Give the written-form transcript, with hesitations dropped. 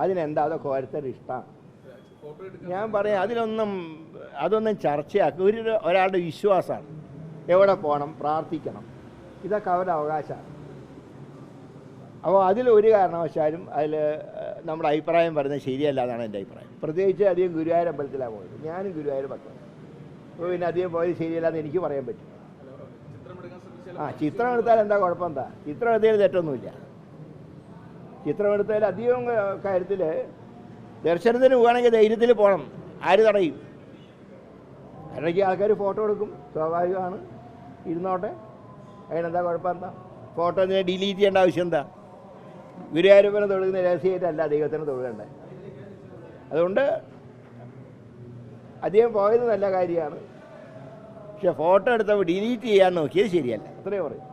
അതിനെന്താ അതൊക്കെ ഓരോരുത്തരുടെ ഇഷ്ടമാണ്. ഞാൻ പറയാം അതൊന്നും ചർച്ചയാക്കുക. ഒരാളുടെ വിശ്വാസമാണ്. എവിടെ പോകണം, പ്രാർത്ഥിക്കണം, ഇതൊക്കെ അവരുടെ അവകാശമാണ്. അപ്പോൾ അതിലൊരു കാരണവശാലും നമ്മുടെ അഭിപ്രായം പറയുന്നത് ശരിയല്ല എന്നാണ് എൻ്റെ അഭിപ്രായം. പ്രത്യേകിച്ച് അധികം ഗുരുവായൂർ അമ്പലത്തിലാണ് പോയത്. ഞാനും ഗുരുവായൂർ ഭക്തനാണ്. അപ്പോൾ പിന്നെ അധികം പോയത് ശരിയല്ലാന്ന് എനിക്ക് പറയാൻ പറ്റും. ചിത്രം എടുത്താൽ എന്താ കുഴപ്പം? എന്താ ചിത്രം എടുത്തതിൽ തെറ്റൊന്നുമില്ല. ചിത്രം എടുത്തതിൽ അധികം കാര്യത്തിൽ ദർശനത്തിന് പോകുകയാണെങ്കിൽ ധൈര്യത്തിൽ പോകണം. ആര് തടയും? ഇടയ്ക്ക് ആൾക്കാർ ഫോട്ടോ എടുക്കും, സ്വാഭാവികമാണ്, ഇരുന്നോട്ടെ. അതിനെന്താ കുഴപ്പം? എന്താ ഫോട്ടോ ഇതിനെ ഡിലീറ്റ് ചെയ്യേണ്ട ആവശ്യം എന്താ? ഗുരുവായൂരപ്പനെ തൊഴുകുന്ന രഹസ്യമായിട്ടല്ല ദൈവത്തിന് തൊഴുകണ്ടേ. അതുകൊണ്ട് അധികം പോയത് നല്ല കാര്യമാണ്. പക്ഷെ ഫോട്ടോ എടുത്തപ്പോൾ ഡിലീറ്റ് ചെയ്യാൻ നോക്കിയത് ശരിയല്ല. അത്രയും പറയും.